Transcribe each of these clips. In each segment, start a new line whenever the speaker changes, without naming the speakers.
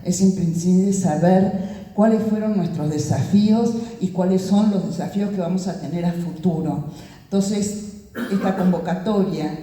es imprescindible saber cuáles fueron nuestros desafíos y cuáles son los desafíos que vamos a tener a futuro. Entonces, esta convocatoria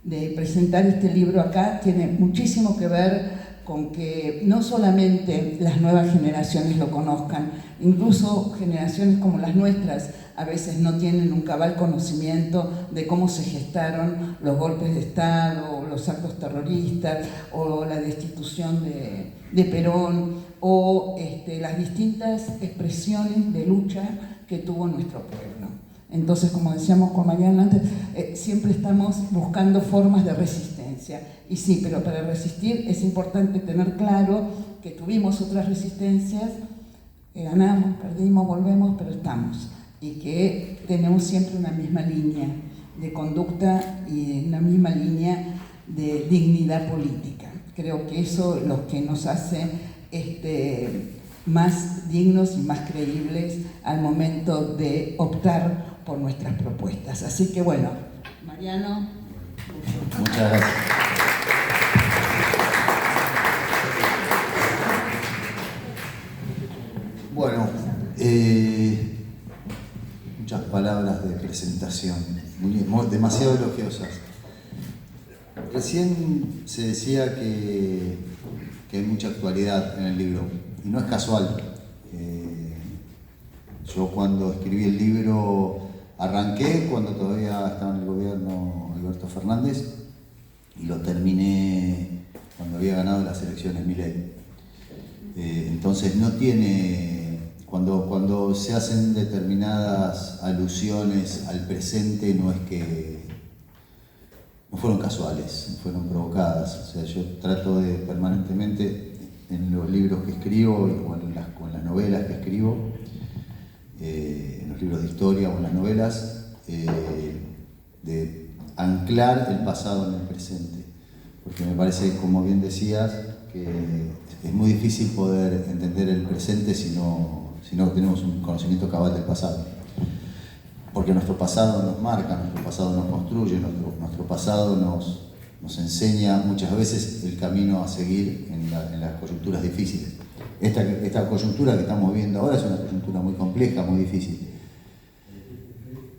de presentar este libro acá tiene muchísimo que ver con que no solamente las nuevas generaciones lo conozcan, incluso generaciones como las nuestras a veces no tienen un cabal conocimiento de cómo se gestaron los golpes de Estado, los actos terroristas, o la destitución de Perón, o las distintas expresiones de lucha que tuvo nuestro pueblo. Entonces, como decíamos con Mariana antes, siempre estamos buscando formas de resistencia. Y sí, pero para resistir es importante tener claro que tuvimos otras resistencias, que ganamos, perdimos, volvemos, pero estamos. Y que tenemos siempre una misma línea de conducta y una misma línea de dignidad política. Creo que eso es lo que nos hace más dignos y más creíbles al momento de optar por nuestras propuestas. Así que bueno, Mariano.
Muchas gracias. Bueno, muchas palabras de presentación, demasiado elogiosas. Recién se decía que hay mucha actualidad en el libro, y no es casual. Yo cuando escribí el libro arranqué cuando todavía estaba en el gobierno Alberto Fernández y lo terminé cuando había ganado las elecciones Milei. Entonces no tiene, cuando se hacen determinadas alusiones al presente, no es que no fueron casuales, fueron provocadas. O sea, yo trato de permanentemente en los libros que escribo o en las novelas que escribo, en los libros de historia o en las novelas, de anclar el pasado en el presente, porque me parece, como bien decías, que es muy difícil poder entender el presente si no tenemos un conocimiento cabal del pasado, porque nuestro pasado nos marca, nuestro pasado nos construye, nuestro pasado nos enseña muchas veces el camino a seguir en las coyunturas difíciles. Esta coyuntura que estamos viendo ahora es una coyuntura muy compleja, muy difícil.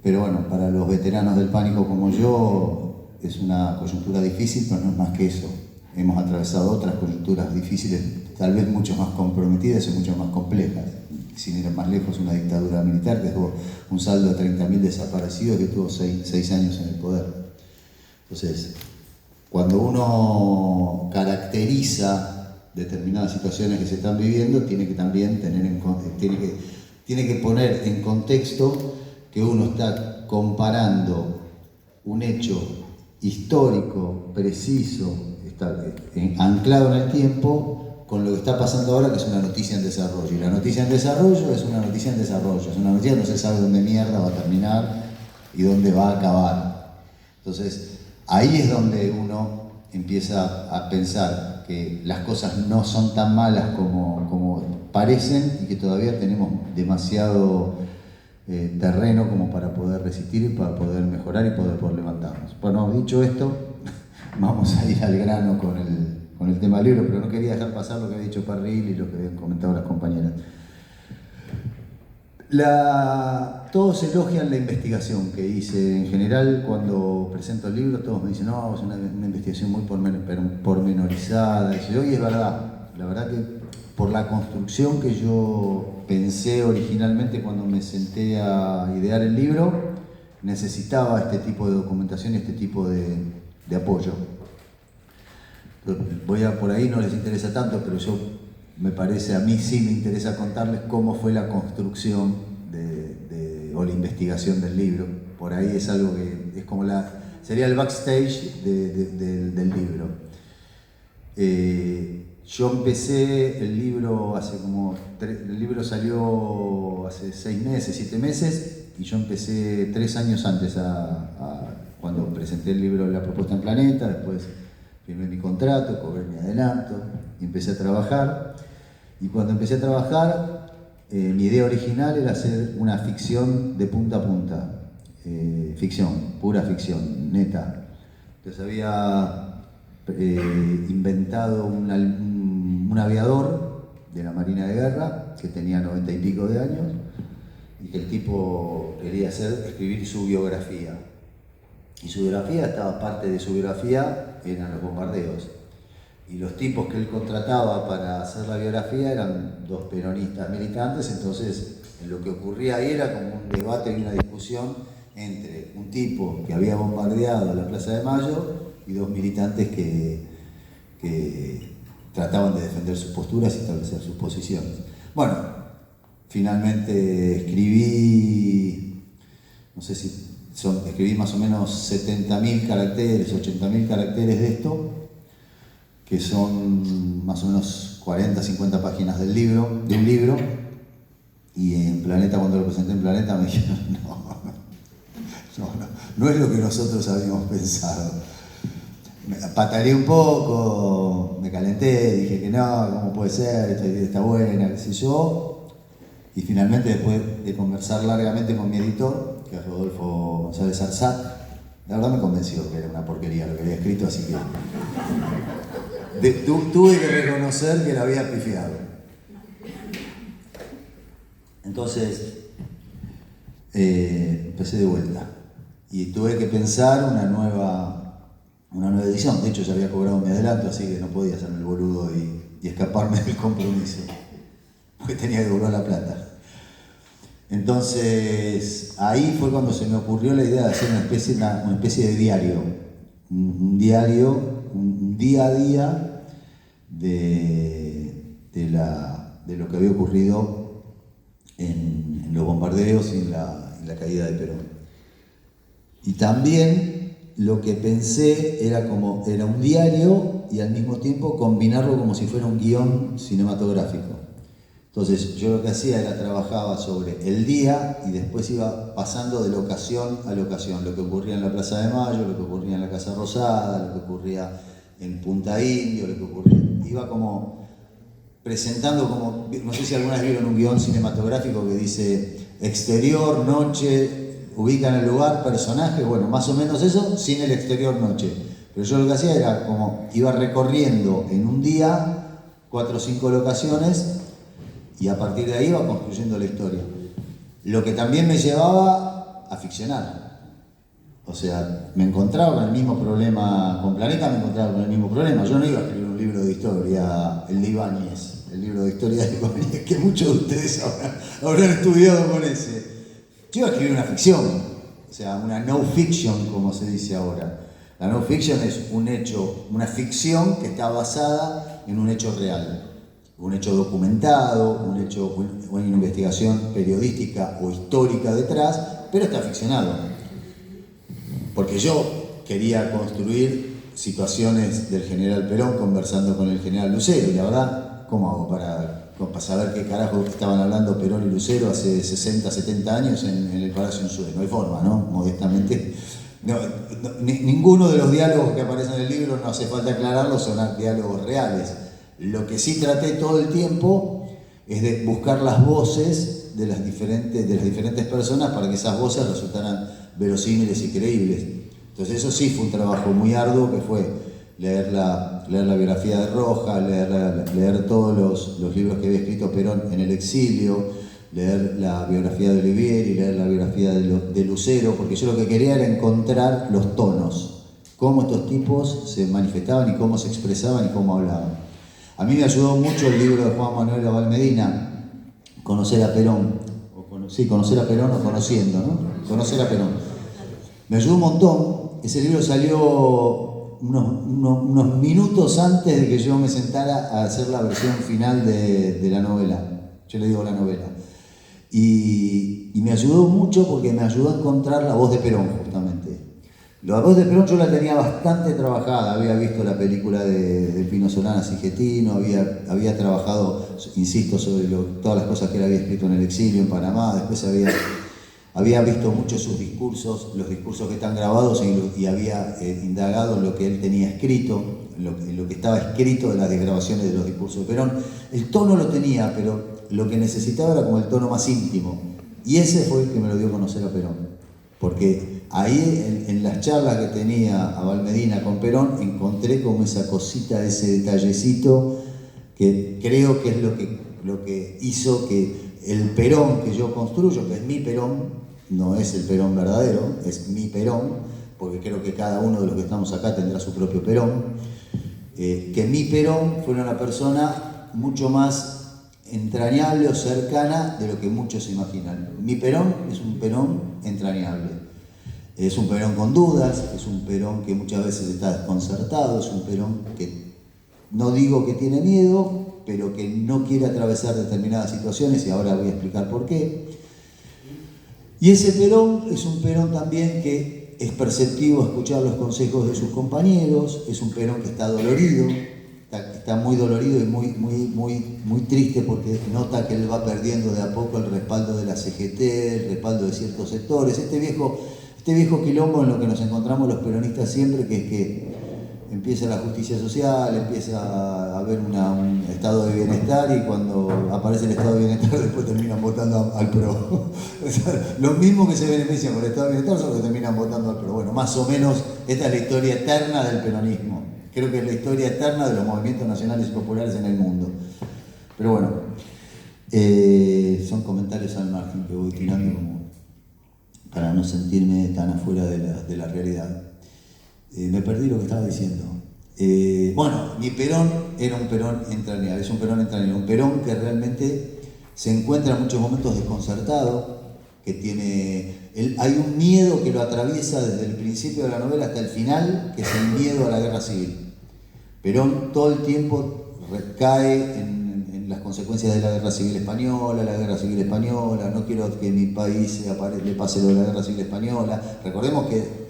Pero bueno, para los veteranos del pánico como yo, es una coyuntura difícil, pero no es más que eso. Hemos atravesado otras coyunturas difíciles, tal vez mucho más comprometidas y mucho más complejas. Sin ir más lejos, una dictadura militar que tuvo un saldo de 30.000 desaparecidos, que tuvo 6 años en el poder. Entonces, cuando uno caracteriza determinadas situaciones que se están viviendo, tiene que también tiene que poner en contexto que uno está comparando un hecho histórico, preciso, anclado en el tiempo, con lo que está pasando ahora, que es una noticia en desarrollo. Y la noticia en desarrollo es una noticia en desarrollo, es una noticia que no se sabe dónde mierda va a terminar y dónde va a acabar. Entonces, ahí es donde uno empieza a pensar que las cosas no son tan malas como parecen y que todavía tenemos demasiado terreno como para poder resistir y para poder mejorar y poder levantarnos. Bueno, dicho esto, vamos a ir al grano con el tema del libro, pero no quería dejar pasar lo que había dicho Parril y lo que habían comentado las compañeras. Todos elogian la investigación que hice. En general, cuando presento el libro, todos me dicen, no, es una investigación muy pormenorizada. Y es verdad. La verdad que por la construcción que yo pensé originalmente cuando me senté a idear el libro, necesitaba este tipo de documentación y este tipo de apoyo. Por ahí no les interesa tanto, pero a mí sí me interesa contarles cómo fue la construcción o la investigación del libro. Por ahí es algo que es como sería el backstage del libro. Yo empecé el libro el libro salió hace 6 meses, 7 meses, y yo empecé 3 años antes cuando presenté el libro La Propuesta en Planeta. Después firmé mi contrato, cobré mi adelanto y empecé a trabajar. Y cuando empecé a trabajar, mi idea original era hacer una ficción de punta a punta. Ficción, pura ficción, neta. Entonces había inventado un un aviador de la Marina de Guerra que tenía 90 y pico de años y que el tipo quería escribir su biografía. Y su biografía, parte de su biografía eran los bombardeos. Y los tipos que él contrataba para hacer la biografía eran dos peronistas militantes, entonces lo que ocurría ahí era como un debate y una discusión entre un tipo que había bombardeado la Plaza de Mayo y dos militantes que trataban de defender sus posturas y establecer sus posiciones. Bueno, finalmente escribí, no sé si escribí más o menos 70.000 caracteres, 80.000 caracteres de esto, que son más o menos 40, 50 páginas de un libro, y en Planeta, cuando lo presenté en Planeta, me dijeron, no es lo que nosotros habíamos pensado. Me pataleé un poco, me calenté, dije que no, ¿cómo puede ser? Esta idea está buena, qué sé yo. Y finalmente, después de conversar largamente con mi editor, que es Rodolfo González Arzat, la verdad me convenció que era una porquería lo que había escrito, así que tuve que reconocer que la había pifiado. Entonces, empecé de vuelta y tuve que pensar una nueva edición. De hecho, ya había cobrado mi adelanto, así que no podía hacerme el boludo y escaparme del compromiso, porque tenía que cobrar la plata. Entonces, ahí fue cuando se me ocurrió la idea de hacer una especie de diario, un diario, un día a día de lo que había ocurrido en los bombardeos y en la caída de Perón. Y también lo que pensé era un diario y al mismo tiempo combinarlo como si fuera un guión cinematográfico. Entonces yo lo que hacía era trabajaba sobre el día y después iba pasando de locación a locación, lo que ocurría en la Plaza de Mayo, lo que ocurría en la Casa Rosada, lo que ocurría en Punta Indio, lo que ocurría, iba como presentando como, no sé si alguna vez vieron un guión cinematográfico que dice exterior, noche, ubican el lugar, personaje, bueno, más o menos eso, sin el exterior, noche. Pero yo lo que hacía era como, iba recorriendo en un día 4 o 5 locaciones y a partir de ahí iba construyendo la historia. Lo que también me llevaba a ficcionar. O sea, me encontraba con el mismo problema, con Planeta me encontraba con el mismo problema. Yo no iba a escribir un libro de historia, el de Ibáñez, el libro de historia de Ibáñez, que muchos de ustedes habrán estudiado con ese. Yo iba a escribir una ficción, o sea, una no fiction, como se dice ahora. La no fiction es un hecho, una ficción que está basada en un hecho real. Un hecho documentado, una investigación periodística o histórica detrás, pero está ficcionado. Porque yo quería construir situaciones del general Perón conversando con el general Lucero, y la verdad, ¿cómo hago para saber qué carajo estaban hablando Perón y Lucero hace 60, 70 años en el Palacio en Suez? No hay forma, ¿no? Modestamente. Ninguno de los diálogos que aparecen en el libro, no hace falta aclararlos, son diálogos reales. Lo que sí traté todo el tiempo es de buscar las voces de las diferentes personas para que esas voces resultaran verosímiles y creíbles. Entonces eso sí fue un trabajo muy arduo, que fue leer la biografía de Rojas, leer todos los libros que había escrito Perón en el exilio, leer la biografía de Olivieri, leer la biografía de Lucero, porque yo lo que quería era encontrar los tonos, cómo estos tipos se manifestaban y cómo se expresaban y cómo hablaban. A mí me ayudó mucho el libro de Juan Manuel Abal Medina, Conocer a Perón, Conocer a Perón o Conociendo, ¿no? Conocer a Perón. Me ayudó un montón. Ese libro salió unos minutos antes de que yo me sentara a hacer la versión final de la novela. Yo le digo la novela. Y me ayudó mucho porque me ayudó a encontrar la voz de Perón, justamente. La voz de Perón yo la tenía bastante trabajada, había visto la película de Pino Solanas y Getino, había trabajado, insisto, sobre todas las cosas que él había escrito en el exilio en Panamá, después había visto mucho sus discursos, los discursos que están grabados y había indagado en lo que él tenía escrito, en lo que estaba escrito de las desgrabaciones de los discursos de Perón. El tono lo tenía, pero lo que necesitaba era como el tono más íntimo, y ese fue el que me lo dio a conocer a Perón. Porque ahí en las charlas que tenía Abal Medina con Perón encontré como esa cosita, ese detallecito que creo que es lo que hizo que el Perón que yo construyo, que es mi Perón, no es el Perón verdadero, es mi Perón, porque creo que cada uno de los que estamos acá tendrá su propio Perón, que mi Perón fuera una persona mucho más entrañable o cercana de lo que muchos se imaginan. Mi Perón es un Perón entrañable. Es un Perón con dudas, es un Perón que muchas veces está desconcertado, es un Perón que no digo que tiene miedo, pero que no quiere atravesar determinadas situaciones, y ahora voy a explicar por qué. Y ese Perón es un Perón también que es perceptivo a escuchar los consejos de sus compañeros, es un Perón que está dolorido, está muy dolorido y muy triste porque nota que él va perdiendo de a poco el respaldo de la CGT, el respaldo de ciertos sectores. Este viejo quilombo en lo que nos encontramos los peronistas siempre, que es que empieza la justicia social, empieza a haber un estado de bienestar, y cuando aparece el estado de bienestar después terminan votando al PRO. O sea, los mismos que se benefician con el estado de bienestar son los que terminan votando al PRO. Bueno, más o menos esta es la historia eterna del peronismo. Creo que es la historia eterna de los movimientos nacionales y populares en el mundo. Pero bueno, son comentarios al margen que voy tirando como para no sentirme tan afuera de la realidad. Me perdí lo que estaba diciendo. Bueno, mi Perón era un Perón entrañable, es un Perón entrañable, un Perón que realmente se encuentra en muchos momentos desconcertado, que hay un miedo que lo atraviesa desde el principio de la novela hasta el final, que es el miedo a la guerra civil. Perón todo el tiempo recae en las consecuencias de la guerra civil española, no quiero que mi país le pase lo de la guerra civil española. Recordemos que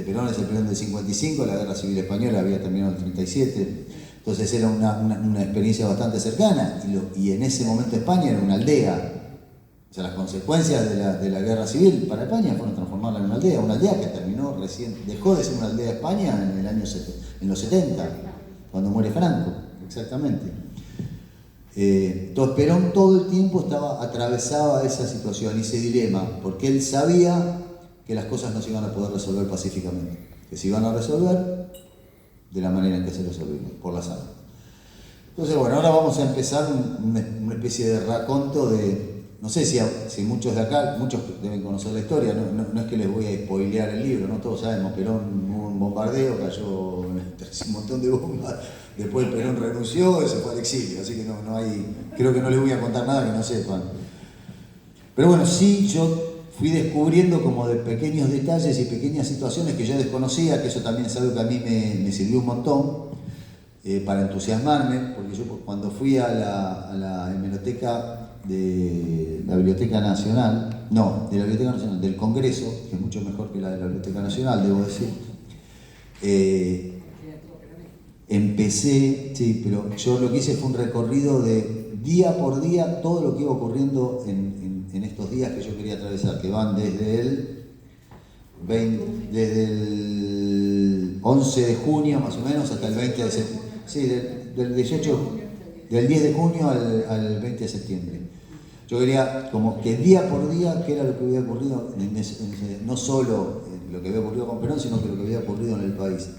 Perón es el Perón del 55, la guerra civil española había terminado en el 37, entonces era una experiencia bastante cercana, y en ese momento España era una aldea. O sea, las consecuencias de la guerra civil para España fueron transformarla en una aldea que terminó recién, dejó de ser una aldea de España en los 70, cuando muere Franco, exactamente. Entonces Perón todo el tiempo atravesaba esa situación y ese dilema, porque él sabía que las cosas no se iban a poder resolver pacíficamente, que se iban a resolver de la manera en que se resolvieron, por la sangre. Entonces, bueno, ahora vamos a empezar una especie de raconto de, no sé si muchos de acá, muchos deben conocer la historia, no es que les voy a spoilear el libro, no todos sabemos, Perón hubo un bombardeo, cayó un montón de bombas, después Perón renunció y se fue al exilio, así que no hay, creo que no les voy a contar nada que no sepan. Pero bueno, sí, yo fui descubriendo como de pequeños detalles y pequeñas situaciones que yo desconocía, que eso también es algo que a mí me sirvió un montón para entusiasmarme, porque yo cuando fui a la hemeroteca de la Biblioteca Nacional, del Congreso, que es mucho mejor que la de la Biblioteca Nacional, debo decir, empecé, sí, pero yo lo que hice fue un recorrido de día por día todo lo que iba ocurriendo en estos días que yo quería atravesar, que van desde el 11 de junio más o menos hasta el 20 de septiembre. Sí, del 10 de junio al 20 de septiembre. Yo quería como que día por día qué era lo que había ocurrido, no solo lo que había ocurrido con Perón, sino que lo que había ocurrido en el país.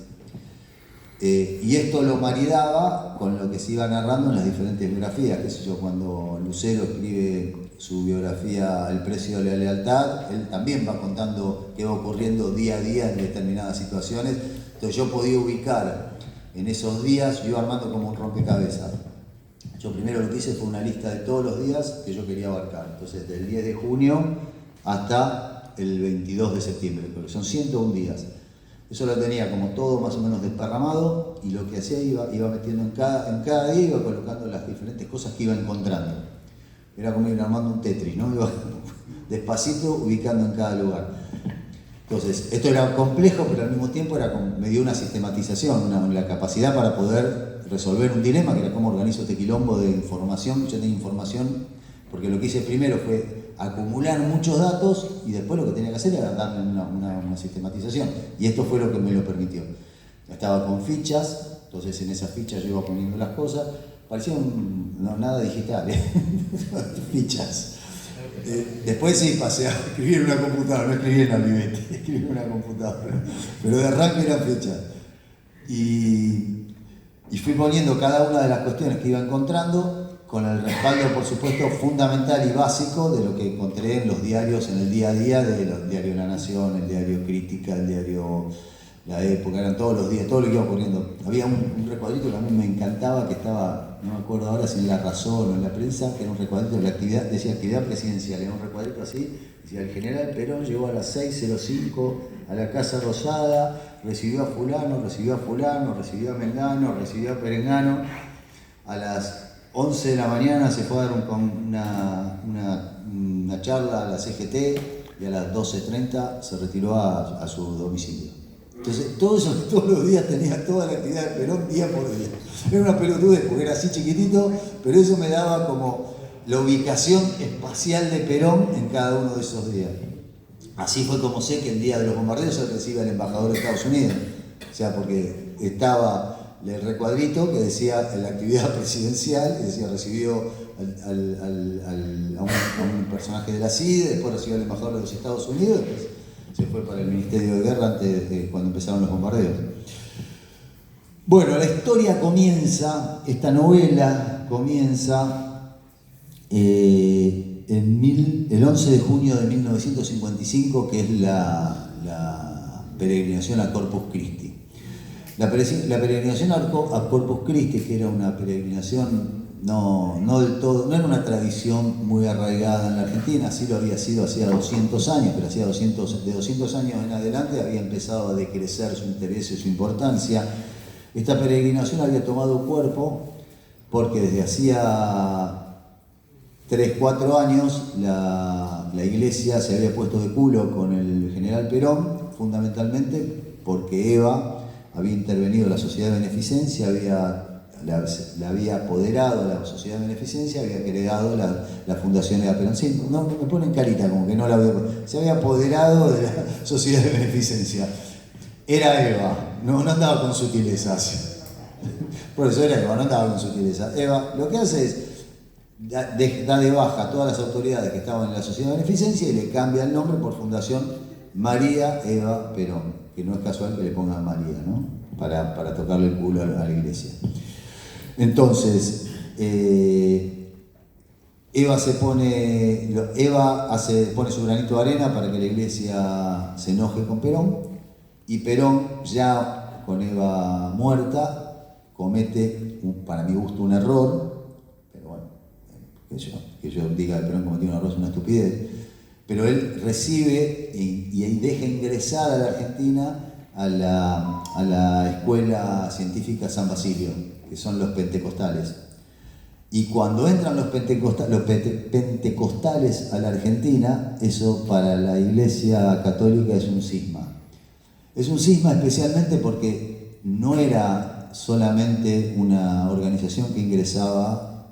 Y esto lo maridaba con lo que se iba narrando en las diferentes biografías, qué sé yo, cuando Lucero escribe su biografía El precio de la lealtad, él también va contando qué va ocurriendo día a día en determinadas situaciones. Entonces yo podía ubicar en esos días, yo iba armando como un rompecabezas. Yo primero lo que hice fue una lista de todos los días que yo quería abarcar. Entonces del 10 de junio hasta el 22 de septiembre, porque son 101 días. Eso lo tenía como todo más o menos desparramado, y lo que hacía iba metiendo en cada día, iba colocando las diferentes cosas que iba encontrando. Era como ir armando un Tetris, ¿no? Iba despacito ubicando en cada lugar. Entonces, esto era complejo, pero al mismo tiempo me dio una sistematización, la capacidad para poder resolver un dilema, que era cómo organizo este quilombo de información. Yo tenía información, porque lo que hice primero fue acumular muchos datos, y después lo que tenía que hacer era darle una sistematización. Y esto fue lo que me lo permitió. Estaba con fichas, entonces en esas fichas yo iba poniendo las cosas. Parecía nada digital, fichas. Después sí pasé a escribir en una computadora, no escribí en la libreta, escribí en una computadora. Pero de arranque eran fichas. Y Y fui poniendo cada una de las cuestiones que iba encontrando con el respaldo, por supuesto, fundamental y básico de lo que encontré en los diarios, en el día a día, de los diarios La Nación, el diario Crítica, el diario La Época, eran todos los días, todo lo que iba ocurriendo. Había un recuadrito que a mí me encantaba, que estaba, no me acuerdo ahora si en La Razón o en la prensa, que era un recuadrito de la actividad, decía actividad presidencial, era un recuadrito así, decía el general Perón llegó a las 6:05 a la Casa Rosada, recibió a fulano, recibió a fulano, recibió a Mengano, recibió a Perengano, a las 11 de la mañana se fue a dar una charla a la CGT y a las 12:30 se retiró a su domicilio. Entonces, todo eso que todos los días tenía toda la actividad de Perón día por día. Era una pelotudez porque era así chiquitito, pero eso me daba como la ubicación espacial de Perón en cada uno de esos días. Así fue como sé que el día de los bombardeos se recibe al embajador de Estados Unidos. O sea, porque estaba el recuadrito que decía en la actividad presidencial, que decía recibió a un personaje de la CIDE, después recibió al embajador de los Estados Unidos, después se fue para el Ministerio de Guerra antes de cuando empezaron los bombardeos. Bueno, la historia comienza, esta novela comienza el 11 de junio de 1955, que es la peregrinación a Corpus Christi. La peregrinación a Corpus Christi, que era una peregrinación no del todo, no era una tradición muy arraigada en la Argentina, sí lo había sido hacía 200 años, pero de 200 años en adelante había empezado a decrecer su interés y su importancia. Esta peregrinación había tomado cuerpo porque desde hacía 3-4 años la Iglesia se había puesto de culo con el general Perón, fundamentalmente porque Eva había intervenido la Sociedad de Beneficencia, la había apoderado la Sociedad de Beneficencia, había creado la Fundación Eva Perón. Sí, no me ponen carita como que no la había... Se había apoderado de la Sociedad de Beneficencia. Era Eva, no andaba con sutilezas. Por eso era Eva, no andaba con sutilezas. Eva lo que hace es da de baja a todas las autoridades que estaban en la Sociedad de Beneficencia y le cambia el nombre por Fundación María Eva Perón, que no es casual que le pongan María, ¿no? Para tocarle el culo a la Iglesia. Entonces, Eva pone su granito de arena para que la Iglesia se enoje con Perón, y Perón, ya con Eva muerta, comete, para mi gusto, un error, pero bueno, que yo diga que Perón cometió un error es una estupidez, pero él recibe y deja ingresar a la Argentina a la Escuela Científica San Basilio, que son los pentecostales. Y cuando entran los pentecostales a la Argentina, eso para la Iglesia Católica es un cisma. Es un cisma especialmente porque no era solamente una organización que ingresaba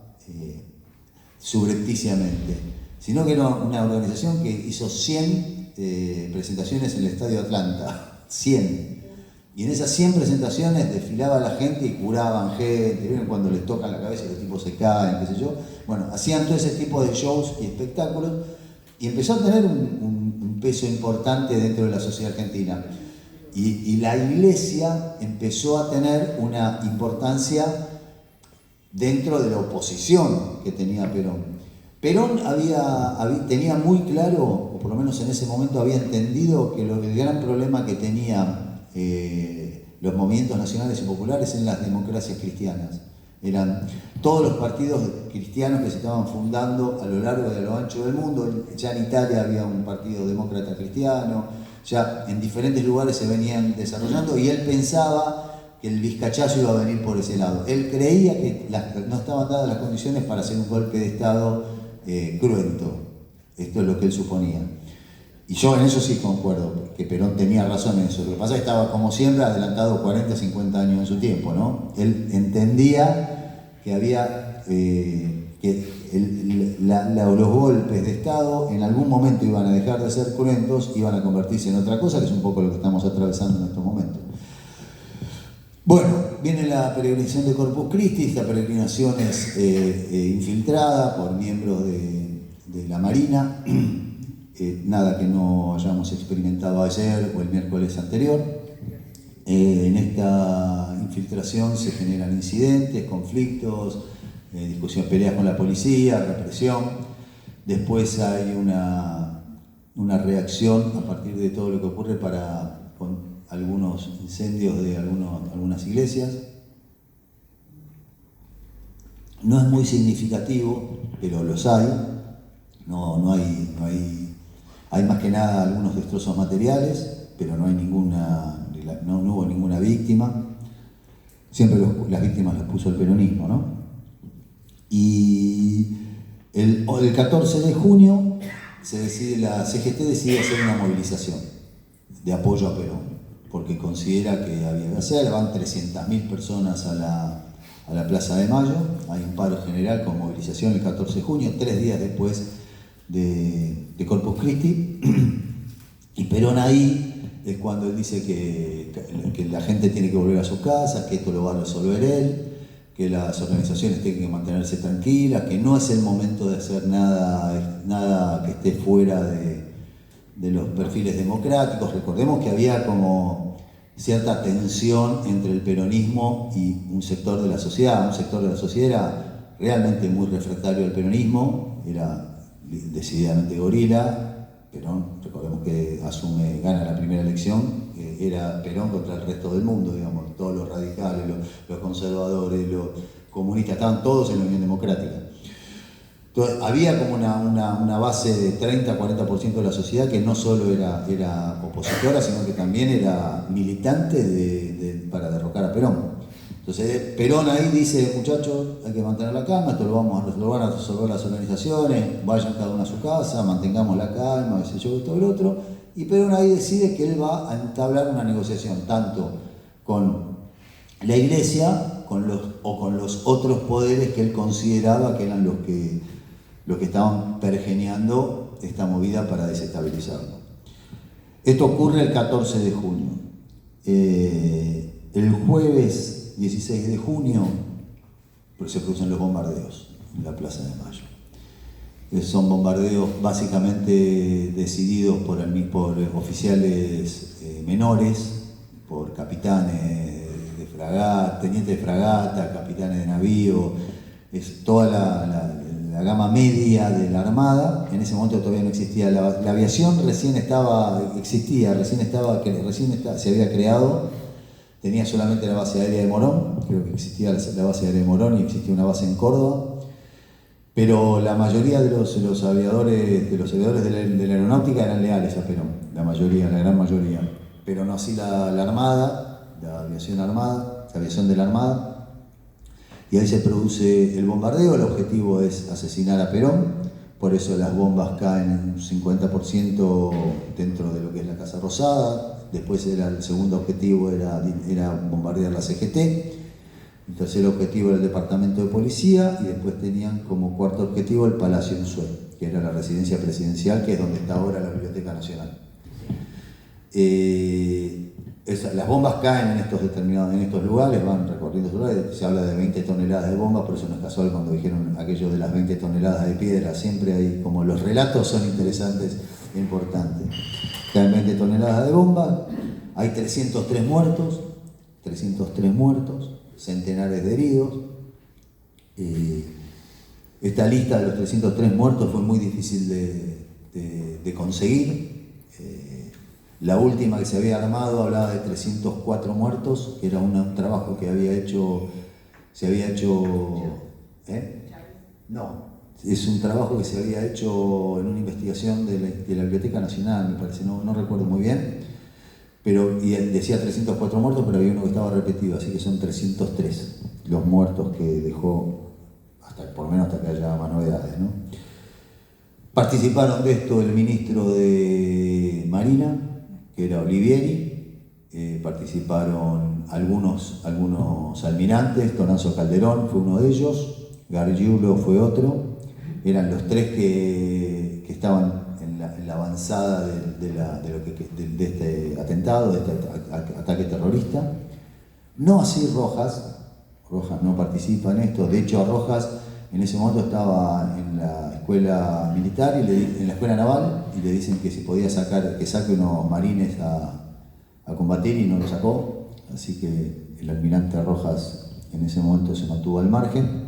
subrepticiamente, sino que era una organización que hizo 100 presentaciones en el Estadio Atlanta. 100. Y en esas 100 presentaciones desfilaba la gente y curaban gente, ¿vieron? Cuando les tocan la cabeza y los tipos se caen, qué sé yo. Bueno, hacían todo ese tipo de shows y espectáculos y empezó a tener un peso importante dentro de la sociedad argentina. Y la Iglesia empezó a tener una importancia dentro de la oposición que tenía Perón. Perón tenía muy claro, o por lo menos en ese momento había entendido, que el gran problema que tenían los movimientos nacionales y populares en las democracias cristianas. Eran todos los partidos cristianos que se estaban fundando a lo largo y a lo ancho del mundo. Ya en Italia había un partido demócrata cristiano, ya en diferentes lugares se venían desarrollando, y él pensaba que el vizcachazo iba a venir por ese lado. Él creía que no estaban dadas las condiciones para hacer un golpe de Estado cruento. Esto es lo que él suponía. Y yo en eso sí concuerdo, que Perón tenía razón en eso. Lo que pasa es que estaba, como siempre, adelantado 40, 50 años en su tiempo, ¿no? Él entendía que había los golpes de Estado en algún momento iban a dejar de ser cruentos, iban a convertirse en otra cosa, que es un poco lo que estamos atravesando en estos momentos. Bueno, viene la peregrinación de Corpus Christi. Esta peregrinación es infiltrada por miembros de la Marina. Nada que no hayamos experimentado ayer o el miércoles anterior. En esta infiltración se generan incidentes, conflictos, peleas con la policía, represión. Después hay una reacción a partir de todo lo que ocurre con algunos incendios de algunas iglesias. No es muy significativo, pero los hay. Hay más que nada algunos destrozos materiales, pero no hubo ninguna víctima. Siempre las víctimas las puso el peronismo, ¿no? Y el 14 de junio la CGT decide hacer una movilización de apoyo a Perón, porque considera que había que hacer. Van 300.000 personas a la Plaza de Mayo. Hay un paro general con movilización el 14 de junio, 3 días después de Corpus Christi. Y Perón ahí es cuando él dice que la gente tiene que volver a su casa, que esto lo va a resolver él, que las organizaciones tienen que mantenerse tranquilas, que no es el momento de hacer nada que esté fuera de los perfiles democráticos. Recordemos que había como cierta tensión entre el peronismo y un sector de la sociedad. Un sector de la sociedad era realmente muy refractario al peronismo, era decididamente gorila. Perón, recordemos que gana la primera elección, era Perón contra el resto del mundo, digamos, todos los radicales, los conservadores, los comunistas, estaban todos en la Unión Democrática. Entonces, había como una base de 30-40% de la sociedad que no solo era opositora, sino que también era militante para derrocar a Perón. Entonces, Perón ahí dice, muchachos, hay que mantener la calma, esto lo van a resolver las organizaciones, vayan cada uno a su casa, mantengamos la calma, qué sé yo, esto y lo otro. Y Perón ahí decide que él va a entablar una negociación, tanto con la Iglesia con los otros poderes que él consideraba que eran los que estaban pergeñando esta movida para desestabilizarlo. Esto ocurre el 14 de junio. El jueves 16 de junio se producen los bombardeos en la Plaza de Mayo. Son bombardeos básicamente decididos por oficiales menores, por capitanes de fragata, tenientes de fragata, capitanes de navío. Es toda la gama media de la Armada. En ese momento todavía no existía la aviación, recién se había creado. Tenía solamente la base aérea de Morón, creo que existía la base aérea de Morón y existía una base en Córdoba, pero la mayoría de los aviadores de la aeronáutica eran leales a Perón, la gran mayoría, pero no así la Armada, la aviación de la Armada, y ahí se produce el bombardeo. El objetivo es asesinar a Perón, por eso las bombas caen en un 50% dentro de lo que es la Casa Rosada. Después el segundo objetivo era bombardear la CGT, el tercer objetivo era el departamento de policía, y después tenían como cuarto objetivo el Palacio Unzué, que era la residencia presidencial, que es donde está ahora la Biblioteca Nacional. Las bombas caen en estos lugares, van recorriendo estos lugares. Se habla de 20 toneladas de bombas, por eso no es casual cuando dijeron aquello de las 20 toneladas de piedra. Siempre hay, como los relatos son interesantes e importantes. Caen 20 toneladas de bombas, hay 303 muertos, centenares de heridos. Esta lista de los 303 muertos fue muy difícil de conseguir. La última que se había armado hablaba de 304 muertos, que era un trabajo que se había hecho. No. Es un trabajo que se había hecho en una investigación de la Biblioteca Nacional, me parece, no recuerdo muy bien, y decía 304 muertos, pero había uno que estaba repetido, así que son 303 los muertos que dejó, por lo menos hasta que haya más novedades, ¿no? Participaron de esto el ministro de Marina, que era Olivieri, participaron algunos almirantes. Tonazo Calderón fue uno de ellos, Gargiulo fue otro. Eran los tres que estaban en la avanzada de este atentado, de este ataque terrorista. No así Rojas no participa en esto. De hecho, a Rojas en ese momento estaba en la escuela militar, en la escuela naval, y le dicen que si podía que saque unos marines a combatir, y no lo sacó. así que el almirante Rojas en ese momento se mantuvo al margen.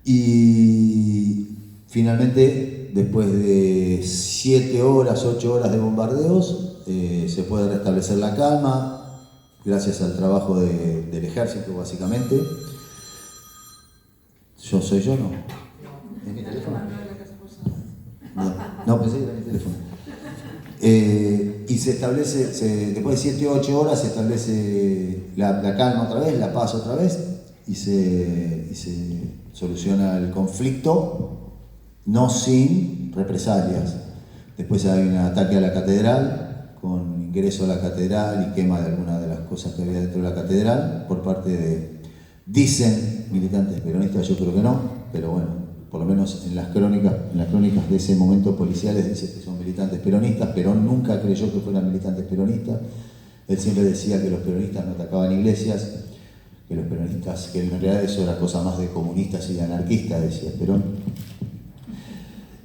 Y finalmente, después de 7 horas, 8 horas de bombardeos, se puede restablecer la calma, gracias al trabajo del ejército, básicamente. ¿Soy yo? ¿No? ¿Es mi teléfono? No, pensé que era mi teléfono. Y se establece, después de 7 o 8 horas, se establece la calma otra vez, la paz otra vez, y se soluciona el conflicto, no sin represalias. Después hay un ataque a la catedral, con ingreso a la catedral y quema de algunas de las cosas que había dentro de la catedral, por parte de, dicen militantes peronistas, yo creo que no, pero bueno, por lo menos en las crónicas de ese momento policiales dice que son militantes peronistas. Perón nunca creyó que fueran militantes peronistas. Él siempre decía que los peronistas no atacaban iglesias, que los peronistas, que en realidad eso era cosa más de comunistas y de anarquistas, decía Perón.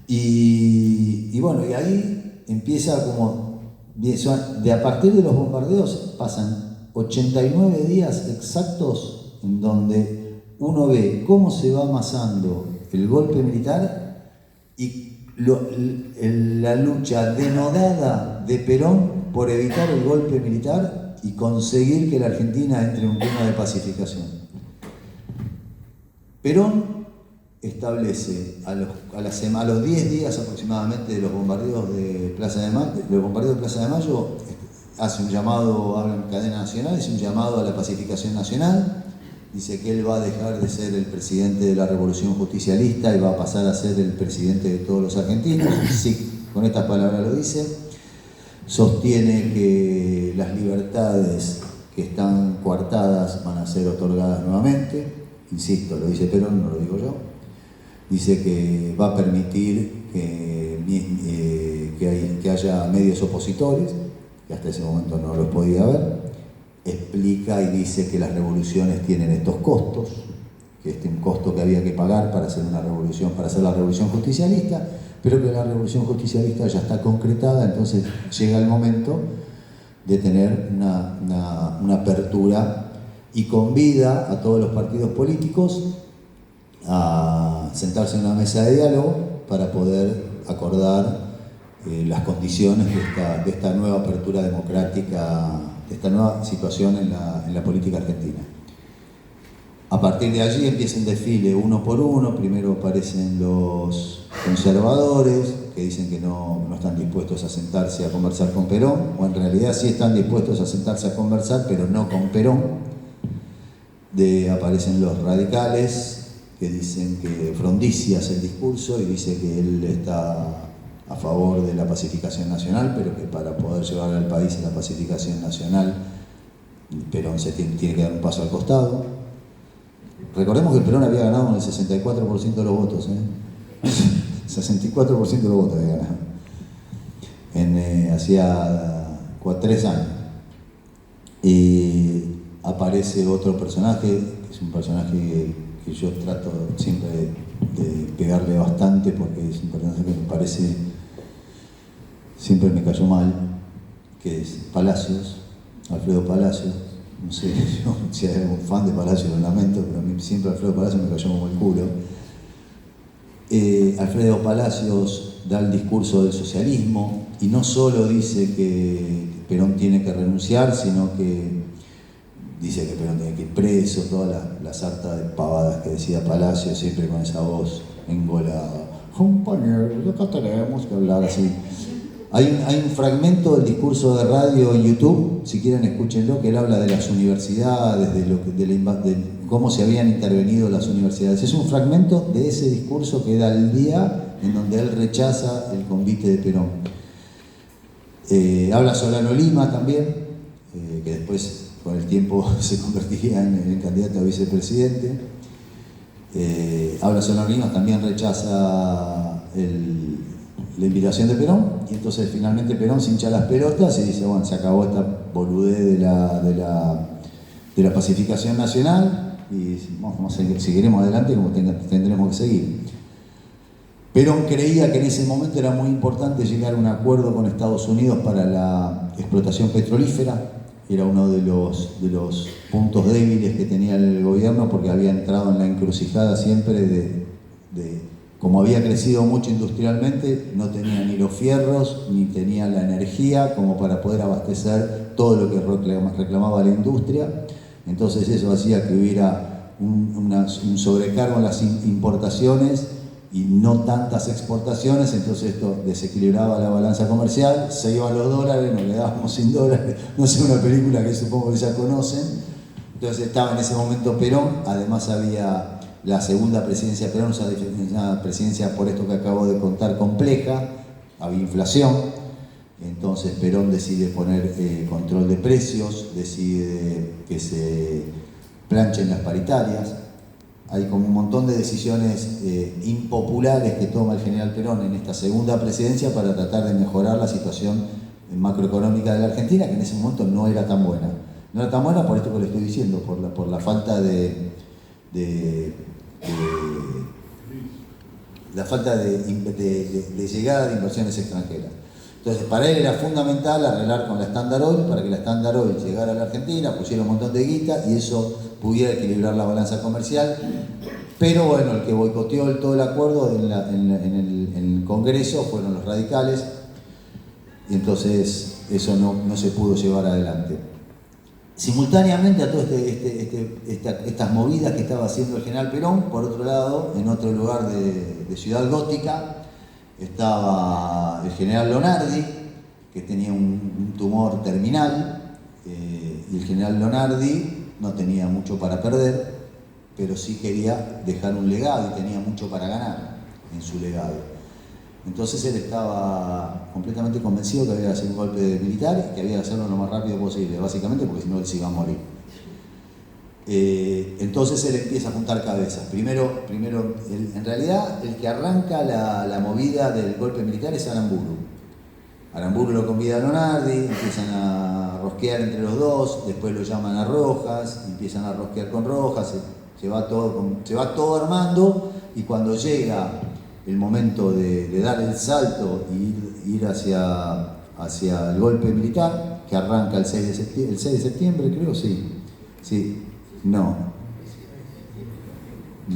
Y bueno, y ahí empieza como, de a partir de los bombardeos pasan 89 días exactos en donde uno ve cómo se va amasando el golpe militar y la lucha denodada de Perón por evitar el golpe militar y conseguir que la Argentina entre en un clima de pacificación. Perón establece a los 10 días aproximadamente de los bombardeos de Plaza de Mayo, hace un llamado, habla en cadena nacional, hace un llamado a la pacificación nacional. Dice que él va a dejar de ser el presidente de la revolución justicialista y va a pasar a ser el presidente de todos los argentinos. Sí, con estas palabras lo dice. Sostiene que las libertades que están coartadas van a ser otorgadas nuevamente. Insisto, lo dice Perón, no lo digo yo. Dice que va a permitir que haya medios opositores, que hasta ese momento no los podía haber. Explica y dice que las revoluciones tienen estos costos, que un costo que había que pagar para hacer una revolución, para hacer la revolución justicialista, pero que la revolución justicialista ya está concretada, entonces llega el momento de tener una apertura y convida a todos los partidos políticos a sentarse en una mesa de diálogo para poder acordar las condiciones de esta nueva apertura democrática, esta nueva situación en la política argentina. A partir de allí empieza un desfile uno por uno. Primero aparecen los conservadores, que dicen que no están dispuestos a sentarse a conversar con Perón, o en realidad sí están dispuestos a sentarse a conversar, pero no con Perón. Aparecen los radicales, que dicen que Frondizi hace el discurso y dice que él está a favor de la pacificación nacional, pero que para poder llevar al país a la pacificación nacional, Perón tiene que dar un paso al costado. Recordemos que Perón había ganado con el 64% de los votos, 64% de los votos había ganado. Hacía 3 años. Y aparece otro personaje, que es un personaje que yo trato siempre de pegarle bastante, porque es un personaje que me parece, siempre me cayó mal, que es Palacios, Alfredo Palacios. No sé si hay algún fan de Palacios, lo lamento, pero a mí siempre Alfredo Palacios me cayó como el culo. Alfredo Palacios da el discurso del socialismo y no solo dice que Perón tiene que renunciar, sino que dice que Perón tiene que ir preso, toda la sarta de pavadas que decía Palacios, siempre con esa voz engolada. Compañeros, acá tenemos que hablar así. Hay un fragmento del discurso de radio en YouTube, si quieren escúchenlo, que él habla de las universidades, de cómo se habían intervenido las universidades. Es un fragmento de ese discurso que da el día en donde él rechaza el convite de Perón. Habla Solano Lima también, que después con el tiempo se convertiría en el candidato a vicepresidente. Habla Solano Lima, también rechaza la invitación de Perón, y entonces finalmente Perón se hincha las pelotas y dice, bueno, se acabó esta boludez de la pacificación nacional y seguiremos adelante como tendremos que seguir. Perón creía que en ese momento era muy importante llegar a un acuerdo con Estados Unidos para la explotación petrolífera. era uno de los puntos débiles que tenía el gobierno, porque había entrado en la encrucijada siempre como había crecido mucho industrialmente, no tenía ni los fierros, ni tenía la energía como para poder abastecer todo lo que reclamaba la industria. Entonces eso hacía que hubiera un sobrecargo en las importaciones y no tantas exportaciones, entonces esto desequilibraba la balanza comercial, se iban los dólares, nos quedábamos sin dólares, no sé, una película que supongo que ya conocen. Entonces estaba en ese momento Perón, además había la segunda presidencia de Perón, una presidencia, por esto que acabo de contar, compleja, había inflación, entonces Perón decide poner control de precios, decide que se planchen las paritarias. Hay como un montón de decisiones impopulares que toma el general Perón en esta segunda presidencia para tratar de mejorar la situación macroeconómica de la Argentina, que en ese momento no era tan buena. No era tan buena por esto que le estoy diciendo, por la falta de llegada de inversiones extranjeras. Entonces, para él era fundamental arreglar con la Standard Oil, para que la Standard Oil llegara a la Argentina, pusiera un montón de guita y eso pudiera equilibrar la balanza comercial. Pero bueno, el que boicoteó todo el acuerdo en el Congreso fueron los radicales, y entonces eso no se pudo llevar adelante. Simultáneamente a todas estas movidas que estaba haciendo el general Perón, por otro lado, en otro lugar de Ciudad Gótica, estaba el general Lonardi, que tenía un tumor terminal, y el general Lonardi no tenía mucho para perder, pero sí quería dejar un legado y tenía mucho para ganar en su legado. Entonces él estaba completamente convencido que había que hacer un golpe militar y que había que hacerlo lo más rápido posible, básicamente porque si no él se iba a morir. Entonces él empieza a juntar cabezas. Primero en realidad el que arranca la movida del golpe militar es Aramburu. Aramburu lo convida a Lonardi, empiezan a rosquear entre los dos, después lo llaman a Rojas, empiezan a rosquear con Rojas, se va todo armando, y cuando llega el momento de dar el salto y ir hacia el golpe militar, que arranca el 6 de septiembre, creo, sí,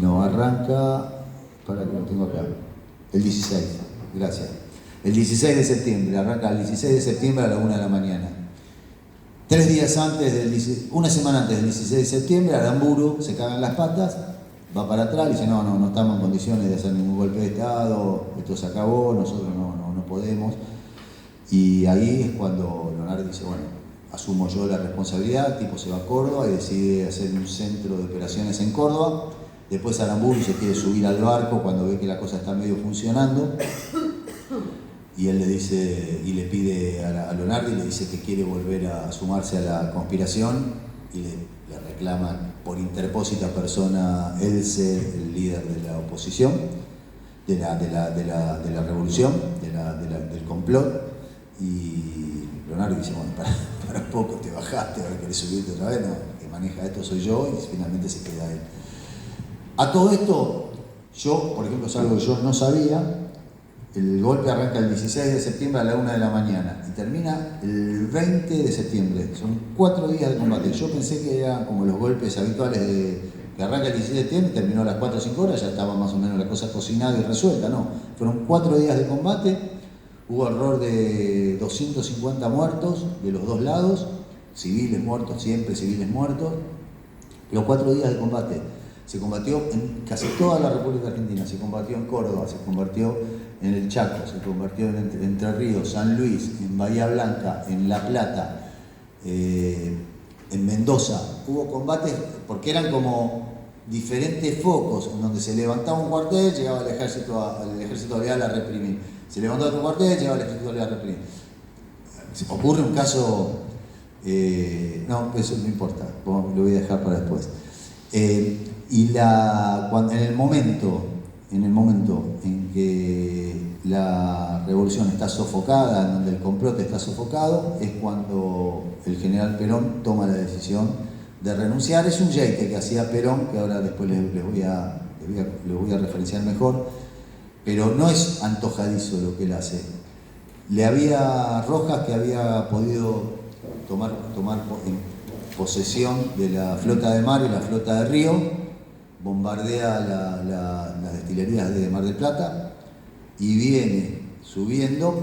no arranca, para que lo tengo acá, el 16, gracias, el 16 de septiembre, arranca el 16 de septiembre a la 1 de la mañana. 3 días antes, una semana antes del 16 de septiembre, Aramburu se caga en las patas, va para atrás y dice, no estamos en condiciones de hacer ningún golpe de Estado, esto se acabó, nosotros no podemos. Y ahí es cuando Lonardi dice, bueno, asumo yo la responsabilidad, el tipo se va a Córdoba y decide hacer un centro de operaciones en Córdoba. Después Aramburu se quiere subir al barco cuando ve que la cosa está medio funcionando, y él le dice, y le pide a Lonardi, le dice que quiere volver a sumarse a la conspiración, y le reclaman por interpósita persona Else, el líder de la oposición, de la revolución, del complot, y Lonardi dice, bueno, para un poco te bajaste, ahora querés subirte otra vez, no, el que maneja esto soy yo, y finalmente se queda él. A todo esto, yo, por ejemplo, es algo que yo no sabía. El golpe arranca el 16 de septiembre a la 1 de la mañana y termina el 20 de septiembre. Son 4 días de combate. Yo pensé que eran como los golpes habituales que arranca el 16 de septiembre, terminó a las 4 o 5 horas, ya estaba más o menos la cosa cocinada y resuelta. No, fueron 4 días de combate, hubo alrededor de 250 muertos de los dos lados, civiles muertos, siempre civiles muertos. Los 4 días de combate. Se combatió en casi toda la República Argentina, se combatió en Córdoba, se combatió en el Chaco, se combatió en Entre Ríos, San Luis, en Bahía Blanca, en La Plata, en Mendoza. Hubo combates porque eran como diferentes focos, en donde se levantaba un cuartel, llegaba el ejército leal a reprimir. Se levantaba otro cuartel, llegaba el ejército leal a reprimir. Se ocurre un caso, no, eso no importa, lo voy a dejar para después. En el momento en que la revolución está sofocada, en donde el complot está sofocado, es cuando el general Perón toma la decisión de renunciar. Es un jeite que hacía Perón, que ahora después les voy a referenciar mejor, pero no es antojadizo lo que él hace. Rojas, que había podido tomar posesión de la flota de mar y la flota de río, bombardea las destilerías de Mar del Plata y viene subiendo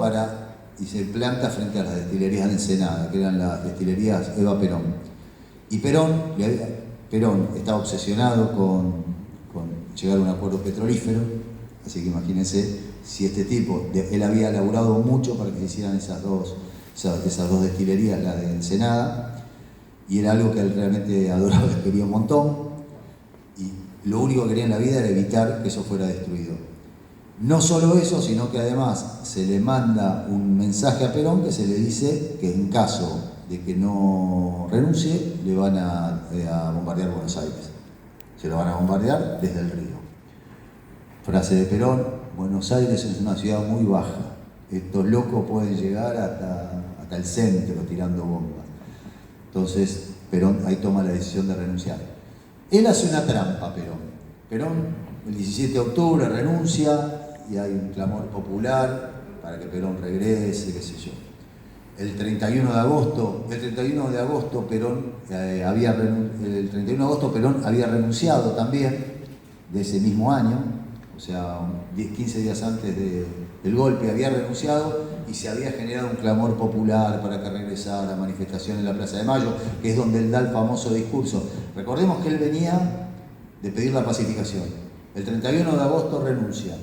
y se planta frente a las destilerías de Ensenada, que eran las destilerías Eva Perón. Y Perón estaba obsesionado con llegar a un acuerdo petrolífero, así que imagínense si este tipo, él había laburado mucho para que se hicieran esas dos destilerías, la de Ensenada, y era algo que él realmente adoraba y quería un montón, y lo único que quería en la vida era evitar que eso fuera destruido. No solo eso, sino que además se le manda un mensaje a Perón que se le dice que en caso de que no renuncie, le van a bombardear Buenos Aires. Se lo van a bombardear desde el río. Frase de Perón: Buenos Aires es una ciudad muy baja. Estos locos pueden llegar hasta el centro tirando bombas. Entonces Perón ahí toma la decisión de renunciar. Él hace una trampa, Perón el 17 de octubre renuncia y hay un clamor popular para que Perón regrese, qué sé yo. El 31 de agosto Perón había renunciado también, de ese mismo año, o sea, 15 días antes del golpe había renunciado, y se había generado un clamor popular para que regresara, manifestación en la Plaza de Mayo, que es donde él da el famoso discurso. Recordemos que él venía de pedir la pacificación. El 31 de agosto renuncia,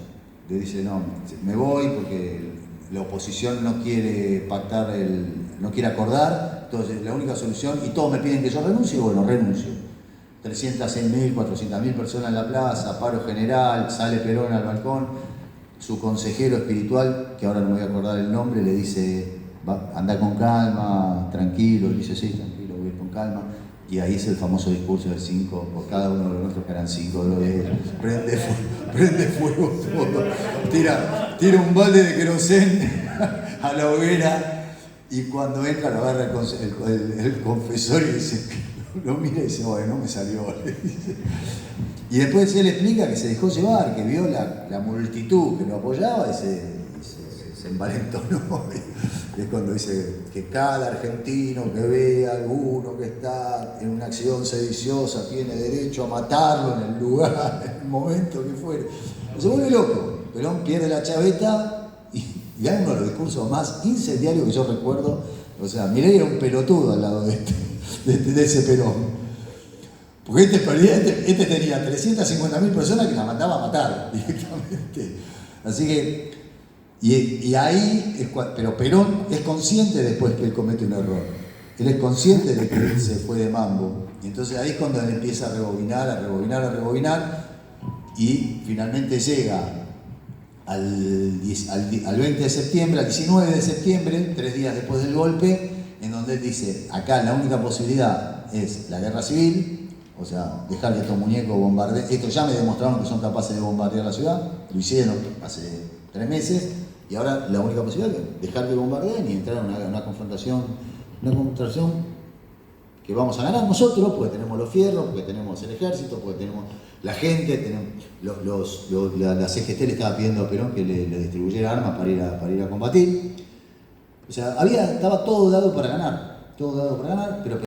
le dice: no, me voy porque la oposición no quiere pactar, no quiere acordar, entonces la única solución, y todos me piden que yo renuncie, bueno, renuncio. 306.000, 400.000 personas en la plaza, paro general, sale Perón al balcón, su consejero espiritual, que ahora no me voy a acordar el nombre, le dice: anda con calma, tranquilo. Le dice: sí, tranquilo, voy a ir con calma. Y ahí es el famoso discurso de 5, por cada uno de los nuestros, que eran 5, prende fuego todo, tira un balde de querosén a la hoguera, y cuando entra lo agarra el confesor y dice, lo mira y dice: bueno, me salió, le dice. Y después él explica que se dejó llevar, que vio la multitud que lo apoyaba y se envalentonó. Es cuando dice que cada argentino que vea a alguno que está en una acción sediciosa tiene derecho a matarlo en el lugar, en el momento que fuere. Se vuelve loco. Perón pierde la chaveta y hay uno de los discursos más incendiarios que yo recuerdo. O sea, Milei era un pelotudo al lado de ese Perón. Porque este tenía 350.000 personas que la mandaba a matar directamente. Así que, y ahí, pero Perón es consciente después que él comete un error. Él es consciente de que él se fue de mambo. Y entonces ahí es cuando él empieza a rebobinar, y finalmente llega al 20 de septiembre, al 19 de septiembre, 3 días después del golpe, en donde él dice: acá la única posibilidad es la guerra civil. O sea, dejar que estos muñecos bombardeen. Esto ya me demostraron que son capaces de bombardear la ciudad. Lo hicieron hace 3 meses. Y ahora la única posibilidad es dejar que bombardeen y entrar en una confrontación que vamos a ganar nosotros, porque tenemos los fierros, porque tenemos el ejército, porque tenemos la gente, tenemos la CGT le estaba pidiendo a Perón que le distribuyera armas para ir a combatir. O sea, estaba todo dado para ganar, pero